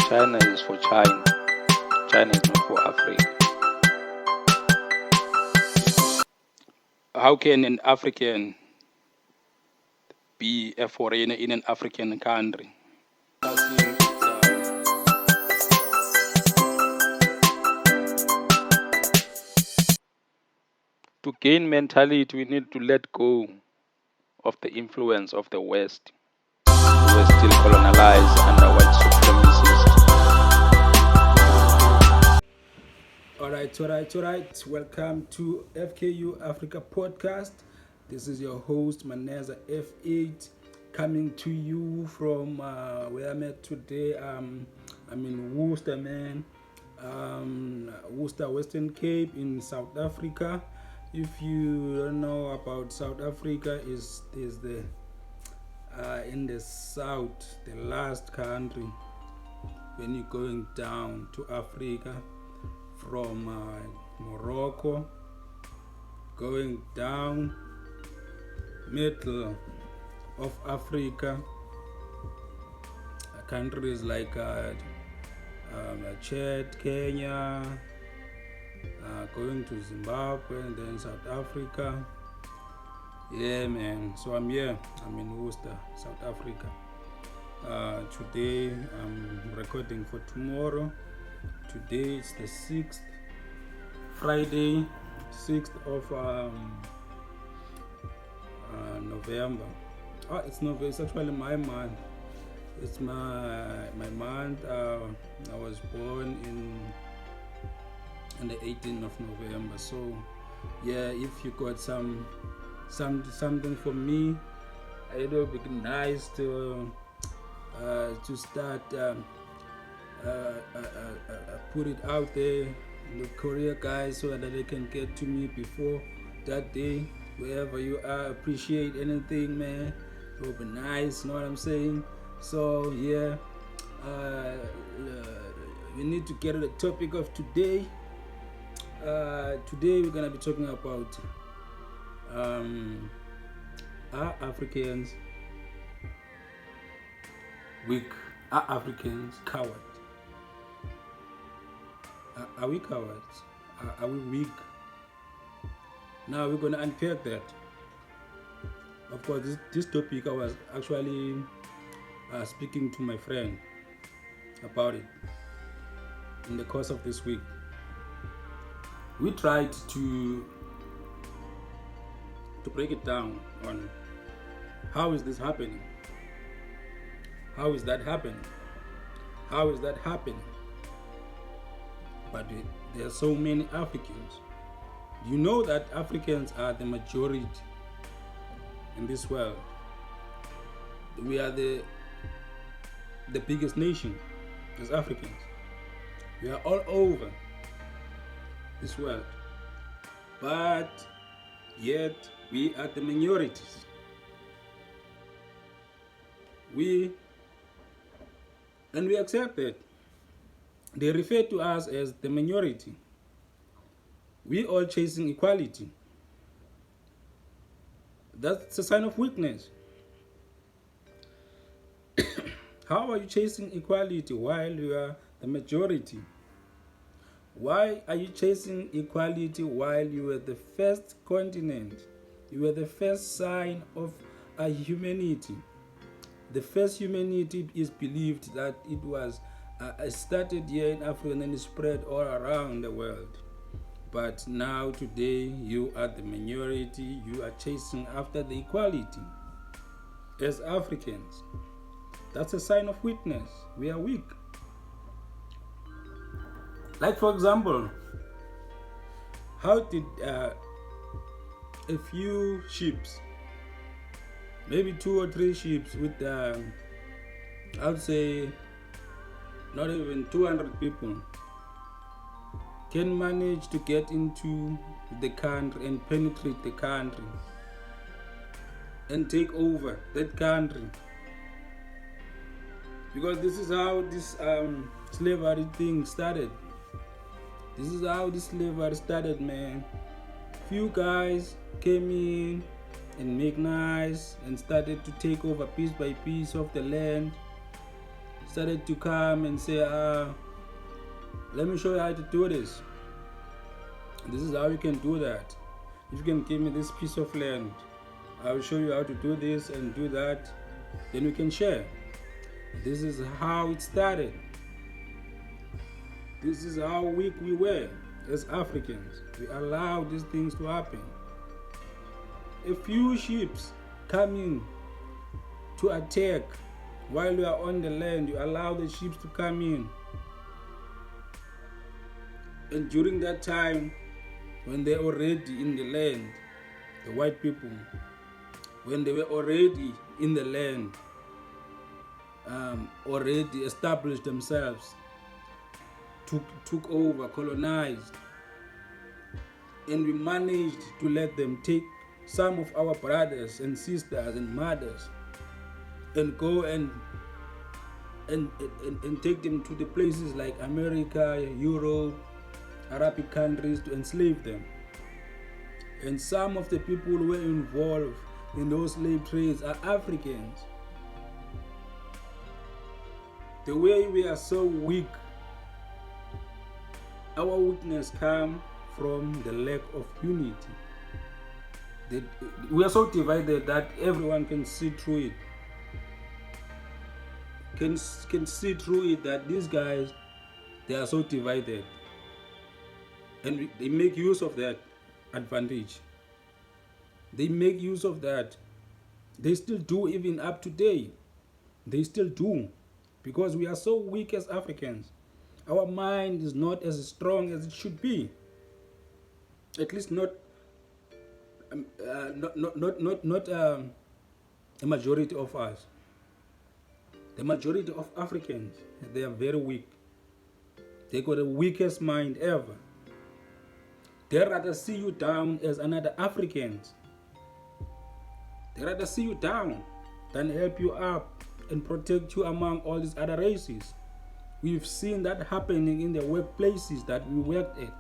China is for China. China is not for Africa. How can an African be a foreigner in an African country? To gain mentality, we need to let go of the influence of the West, who were still colonized under white supremacists. Alright. Welcome to FKU Africa Podcast. This is your host, Maneza F8, coming to you from where I'm at today. I'm in Worcester, man. Worcester, Western Cape in South Africa. If you don't know about South Africa, is the in the south, the last country when you're going down to Africa from Morocco, going down middle of Africa, countries like Chad, Kenya, going to Zimbabwe and then South Africa. Yeah, man. So I'm here. I'm in Worcester, South Africa. Today I'm recording for tomorrow. Today is the 6th, Friday, 6th of November. It's November. It's actually my month. It's my month. I was born on the 18th of November. So yeah, if you got something for me, it would be nice to start. Put it out there in the courier guys so that they can get to me before that day. Wherever you are, appreciate anything, man. It would be nice, you know what I'm saying? So yeah, we need to get to the topic of today. Today we're gonna be talking about are Africans weak? Are Africans cowards? Are we cowards? Are we weak? Now we're gonna unpack that. Of course, this topic I was actually speaking to my friend about it in the course of this week. We tried to break it down on how is this happening? How is that happening? How is that happening? But there are so many Africans. You know that Africans are the majority in this world. We are the biggest nation as Africans. We are all over this world. But yet we are the minorities. We accept that. They refer to us as the minority. We all chasing equality. That's a sign of weakness. How are you chasing equality while you are the majority? Why are you chasing equality while you were the first continent? You were the first sign of humanity. The first humanity is believed that it was started here in Africa and then it spread all around the world. But now today you are the minority. You are chasing after the equality. As Africans, that's a sign of weakness. We are weak. Like for example, how did a few ships, maybe 2 or 3 ships with I would say not even 200 people, can manage to get into the country and penetrate the country and take over that country? Because this is how this slavery thing started. This is how this slavery started, man. Few guys came in and make nice and started to take over piece by piece of the land, started to come and say, let me show you how to do this. This is how you can do that. If you can give me this piece of land, I will show you how to do this and do that. Then we can share. This is how it started. This is how weak we were as Africans. We allowed these things to happen. A few ships come in to attack while we are on the land. You allow the ships to come in. And during that time, when they're already in the land, the white people, when they were already in the land, already established themselves, took over, colonized, and we managed to let them take some of our brothers and sisters and mothers and go and take them to the places like America, Europe, Arabic countries to enslave them. And some of the people who were involved in those slave trades are Africans. The way we are so weak, our weakness comes from the lack of unity. We are so divided that everyone can see through it. Can see through it that these guys, they are so divided. And they make use of that advantage. They make use of that. They still do, even up to today. They still do. Because we are so weak as Africans. Our mind is not as strong as it should be. At least not a majority of us. The majority of Africans, they are very weak. They got the weakest mind ever. They rather see you down as another African. They rather see you down than help you up and protect you among all these other races. We've seen that happening in the workplaces that we worked at.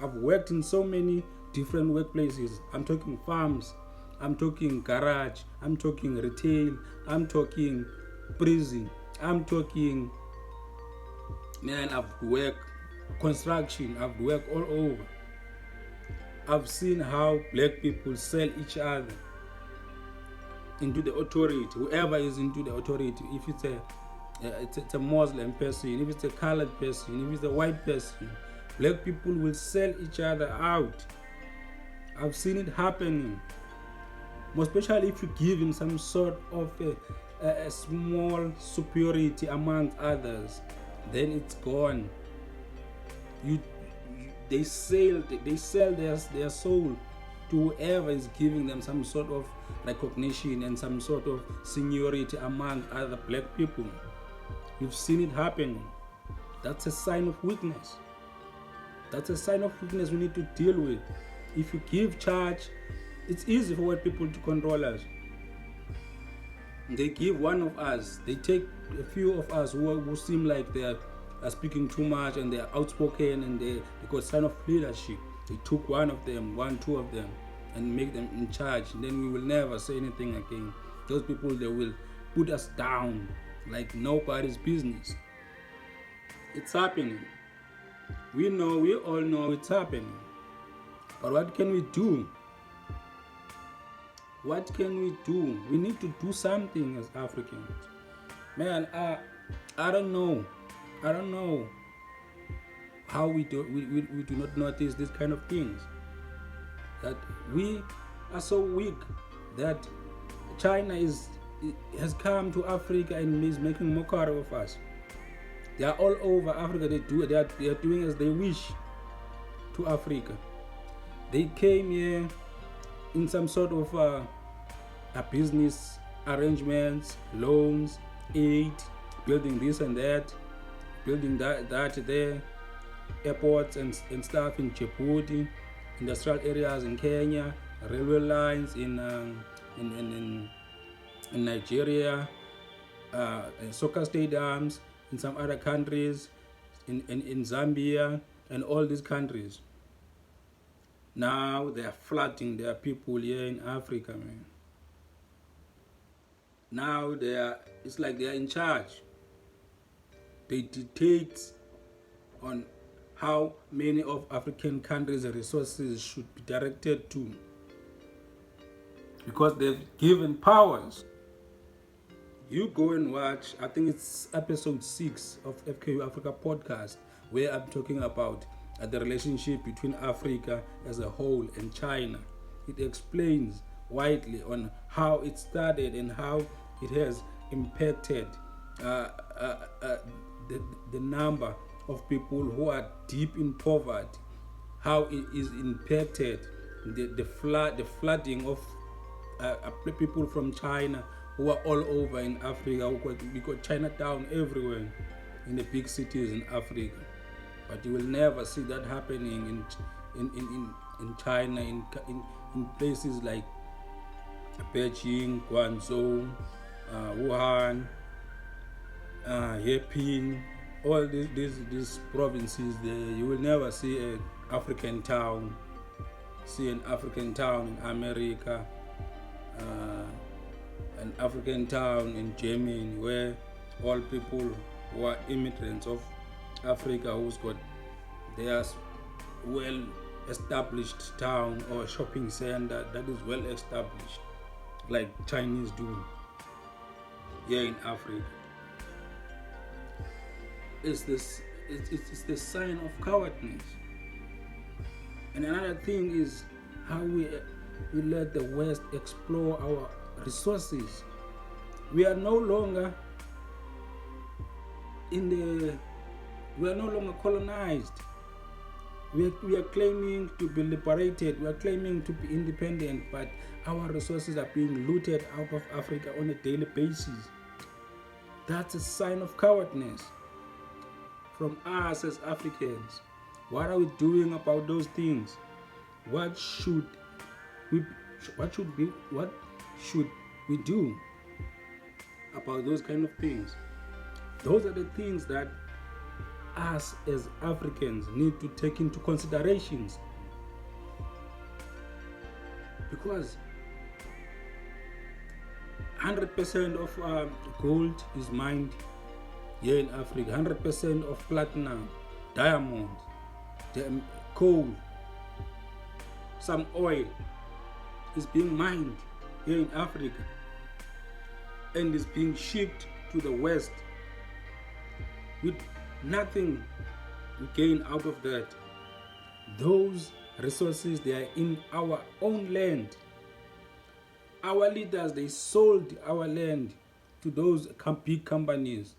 I've worked in so many different workplaces. I'm talking farms, I'm talking garage, I'm talking retail, I'm talking prison, I'm talking, I've worked construction, I've worked all over. I've seen how black people sell each other into the authority, whoever is into the authority. If it's a Muslim person, if it's a colored person, if it's a white person, black people will sell each other out. I've seen it happening. Most especially if you give him some sort of a small superiority among others, then it's gone. They sell their soul to whoever is giving them some sort of recognition and some sort of seniority among other black people. You've seen it happening. That's a sign of weakness. That's a sign of weakness we need to deal with. If you give charge, it's easy for white people to control us. They give one of us, they take a few of us who seem like they are speaking too much and they are outspoken and they got sign of leadership. They took two of them, and make them in charge. Then we will never say anything again. Those people, they will put us down like nobody's business. It's happening. We all know it's happening. But what can we do? What can we do? We need to do something as Africans. Man, I don't know how we do not notice these kind of things. That we are so weak that China has come to Africa and is making mockery of us. They are all over Africa. They are doing as they wish to Africa. They came here in some sort of a business arrangements, loans, aid, building this and that, building that there, airports and stuff in Djibouti, industrial areas in Kenya, railway lines in Nigeria, soccer stadiums in some other countries, in Zambia and all these countries. Now they are flooding their people here in Africa, man. Now it's like they are in charge. They dictate on how many of African countries' resources should be directed to, because they've given powers. You go and watch, I think it's episode 6 of FKU Africa podcast, where I'm talking about the relationship between Africa as a whole and China. It explains widely on how it started and how it has impacted the number of people who are deep in poverty, how it is impacted the flooding of people from China who are all over in Africa. We got Chinatown everywhere in the big cities in Africa, but you will never see that happening in China, in places like Beijing, Guangzhou, Wuhan, Yeping, all these provinces there. You will never see an African town. See an African town in America, an African town in Germany, where all people who are immigrants of Africa who's got their well established town or shopping center that is well established, like Chinese do here in Africa. It's the sign of cowardness. And another thing is how we let the West explore our resources. We are no longer colonized. We are claiming to be liberated. We are claiming to be independent, but our resources are being looted out of Africa on a daily basis. That's a sign of cowardness from us as Africans. What are we doing about those things? What should we do about those kind of things? Those are the things that us as Africans need to take into considerations, because 100% of gold is mined here in Africa, 100% of platinum, diamonds, coal, some oil is being mined here in Africa and is being shipped to the West with nothing to gain out of that. Those resources, they are in our own land. Our leaders, they sold our land to those big companies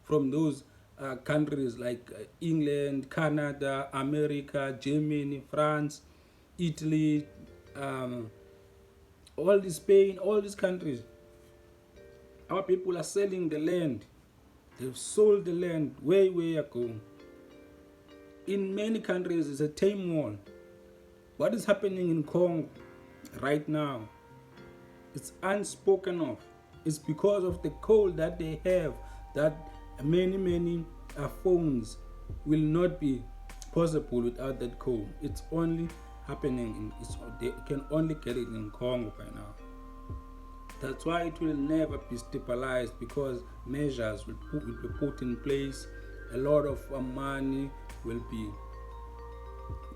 from those countries like England, Canada, America, Germany, France, Italy, all this Spain, all these countries. Our people are selling the land. They've sold the land way ago. In many countries, it's a turmoil. What is happening in Congo right now, it's unspoken of. It's because of the coal that they have, that many phones will not be possible without that coal. It's only happening they can only get it in Congo by now. That's why it will never be stabilized, because measures will be put in place. A lot of money will be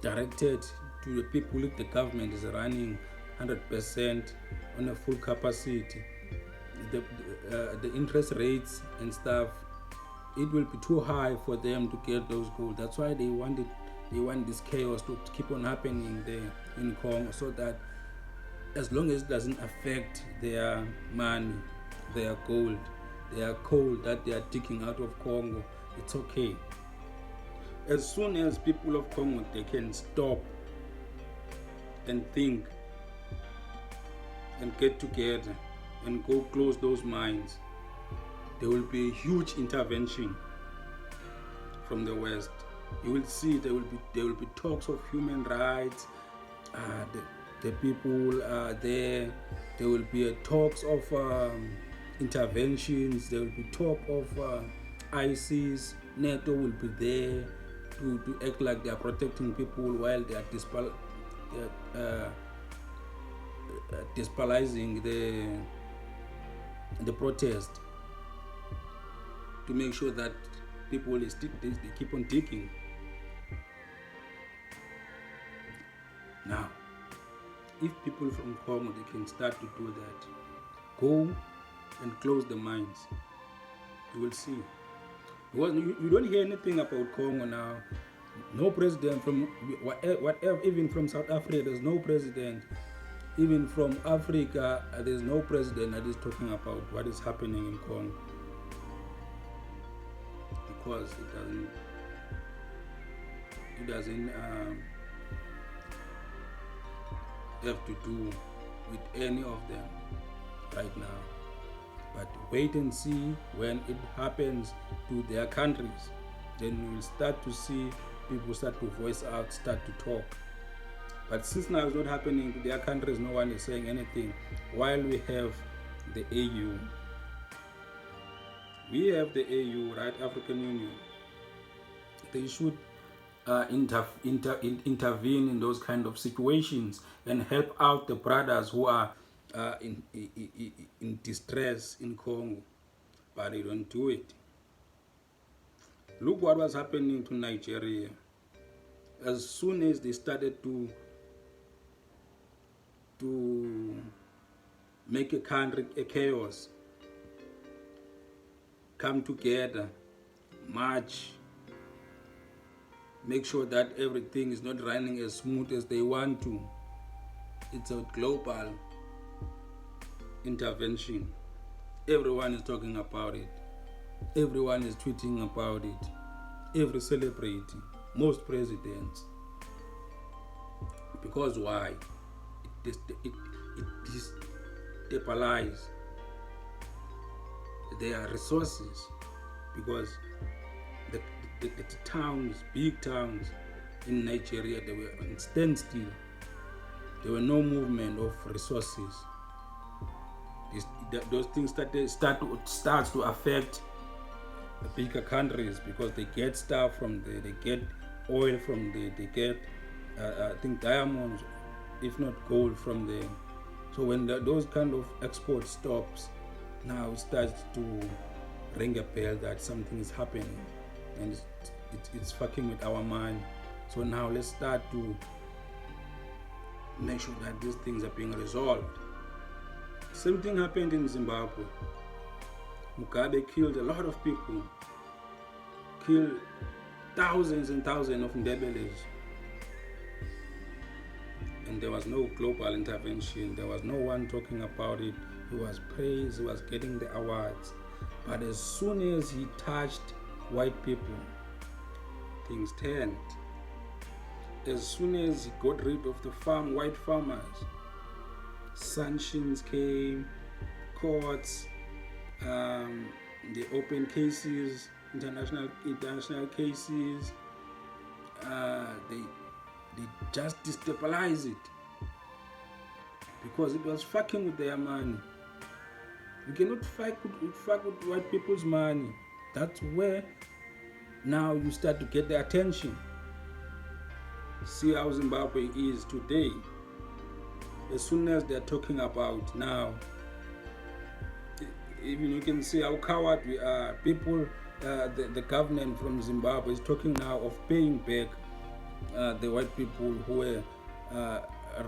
directed to the people if the government is running 100% on a full capacity. The interest rates and stuff, it will be too high for them to get those gold. That's why they want this chaos to keep on happening there in Congo, so that as long as it doesn't affect their money, their gold, their coal that they are digging out of Congo, it's okay. As soon as people of Congo, they can stop and think and get together and go close those mines, there will be a huge intervention from the West. You will see there will be talks of human rights. The people are there. There will be talks of interventions. There will be talk of ISIS. NATO will be there to act like they are protecting people while they are dispalizing the protest, to make sure that people they keep on digging. Now, if people from Congo they can start to do that, go and close the mines, you will see. Because you don't hear anything about Congo now. No president from whatever, even from South Africa, there's no president. Even from Africa, there's no president that is talking about what is happening in Congo. Because it doesn't have to do with any of them right now. But wait and see when it happens to their countries. Then you will start to see people start to voice out, start to talk. But since now it's not happening to their countries, no one is saying anything. While we have the AU, right, African Union, they should intervene in those kind of situations and help out the brothers who are in distress in Congo, but they don't do it. Look what was happening to Nigeria. As soon as they started to make a country a chaos, come together, march, make sure that everything is not running as smooth as they want to. It's a global intervention. Everyone is talking about it. Everyone is tweeting about it. Every celebrating. Most presidents. Because why? It destabilizes their resources. Because the towns, big towns in Nigeria, they were on standstill. There were no movement of resources. Those things starts to affect the bigger countries because they get stuff from there, they get oil from there, they get I think diamonds, if not gold, from there. So when those kind of export stops, now it starts to ring a bell that something is happening, and it's fucking with our mind. So now let's start to make sure that these things are being resolved. Same thing happened in Zimbabwe. Mugabe killed a lot of people, killed thousands and thousands of Ndebeles. And there was no global intervention. There was no one talking about it. He was praised, he was getting the awards. But as soon as he touched white people, things turned. As soon as he got rid of the white farmers, sanctions came, courts, they opened cases, international cases. They just destabilized it because it was fucking with their money. You cannot fuck with white people's money. That's where now you start to get the attention. See how Zimbabwe is today. As soon as they're talking about now, even you can see how coward we are. People, the government from Zimbabwe is talking now of paying back the white people who were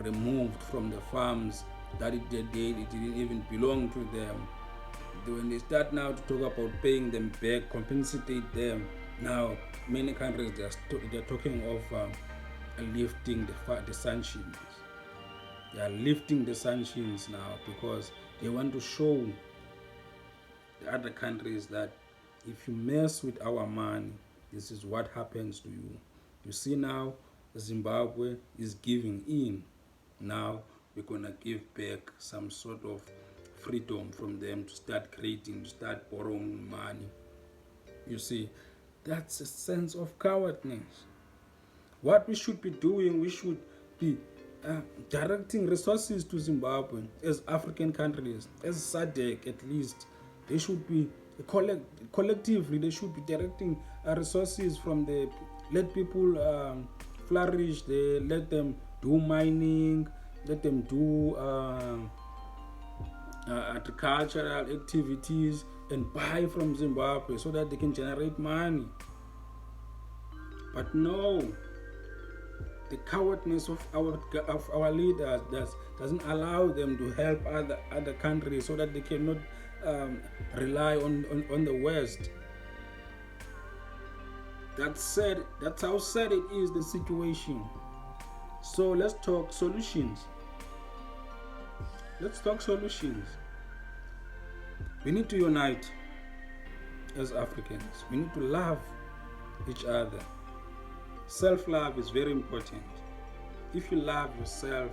removed from the farms that it didn't even belong to them. When they start now to talk about paying them back, compensate them, now many countries they're talking of lifting the sanctions. They are lifting the sanctions now because they want to show the other countries that if you mess with our money, this is what happens to you. You see now, Zimbabwe is giving in. Now we're going to give back some sort of freedom from them to start creating, to start borrowing money. You see, that's a sense of cowardness. What we should be doing, we should be directing resources to Zimbabwe as African countries, as SADC at least. They should be collectively, they should be directing resources from the let people flourish, let them do mining, let them do agricultural activities, and buy from Zimbabwe so that they can generate money. But no, the cowardness of our leaders doesn't allow them to help other countries so that they cannot rely on the West. That's how sad it is, the situation. So let's talk solutions. We need to unite as Africans. We need to love each other. Self-love is very important. If you love yourself,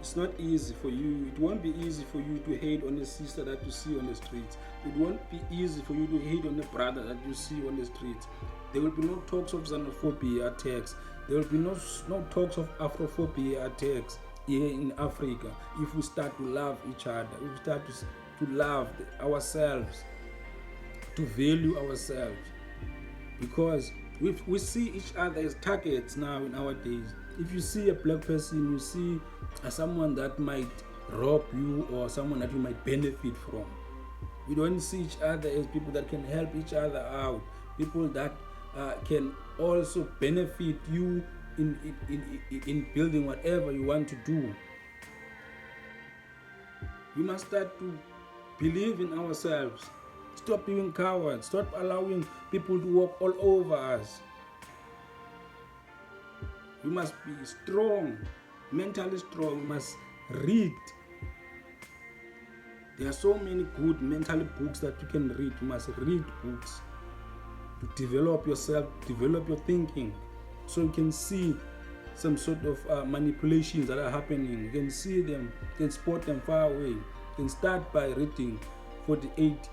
it's not easy for you. It won't be easy for you to hate on a sister that you see on the streets. It won't be easy for you to hate on a brother that you see on the streets. There will be no talks of xenophobia attacks. There will be no talks of Afrophobia attacks here in Africa if we start to love each other, if we start to love ourselves, to value ourselves. Because we see each other as targets now in our days. If you see a black person, you see someone that might rob you or someone that you might benefit from. We don't see each other as people that can help each other out, people that can also benefit you in building whatever you want to do. We must start to believe in ourselves. Stop being cowards. Stop allowing people to walk all over us. We must be strong, mentally strong. We must read. There are so many good mental books that you can read. You must read books to develop yourself, develop your thinking, so you can see some sort of manipulations that are happening. You can see them, you can spot them far away. You can start by reading 48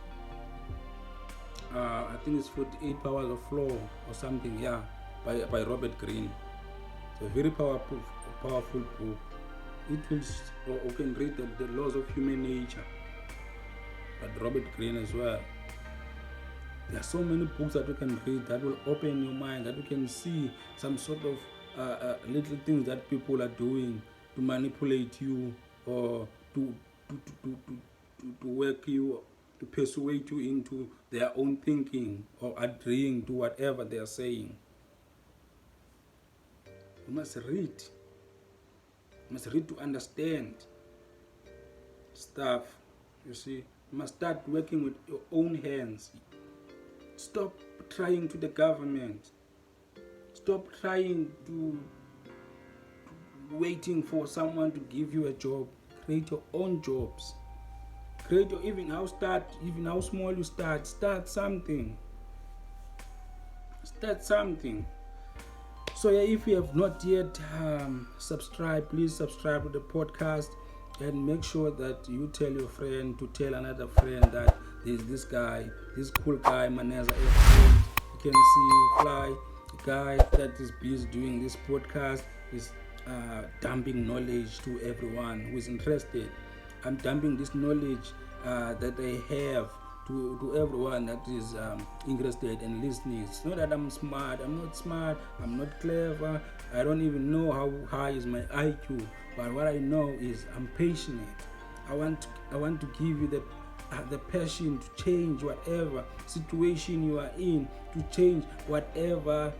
I think it's 48 Powers of Law or something, yeah, by Robert Greene. It's a very powerful book. It will, or you can read the laws of human nature, but Robert Greene as well. There are so many books that you can read that will open your mind, that you can see some sort of little things that people are doing to manipulate you or to work you, to persuade you into their own thinking or agreeing to whatever they are saying. You must read. You must read to understand stuff. You see, you must start working with your own hands. Stop trying to the government. Stop trying to waiting for someone to give you a job. Create your own jobs. Create your, even how small you start something. Start something. So yeah, if you have not yet subscribed, please subscribe to the podcast and make sure that you tell your friend to tell another friend that there's this guy, this cool guy, Maneza. You can see fly, a guy that is busy doing this podcast is dumping knowledge to everyone who is interested. I'm dumping this knowledge that I have to everyone that is interested in listening. It's not that I'm smart. I'm not smart. I'm not clever. I don't even know how high is my IQ. But what I know is I'm passionate. I want to give you the passion to change whatever situation you are in, to change whatever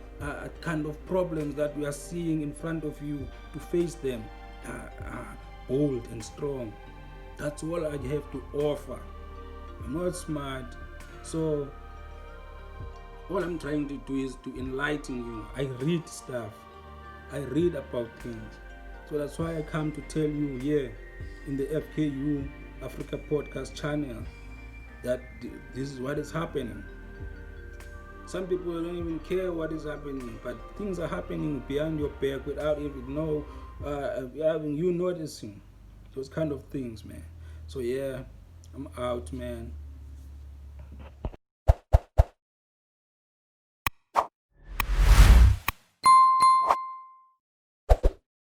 kind of problems that we are seeing in front of you, to face them bold and strong. That's all I have to offer. I'm not smart, so all I'm trying to do is to enlighten you. I read stuff. I read about things. So that's why I come to tell you here in the FKU Africa Podcast channel that this is what is happening. Some people don't even care what is happening, but things are happening behind your back without even having you noticing those kind of things, man. So yeah, I'm out, man.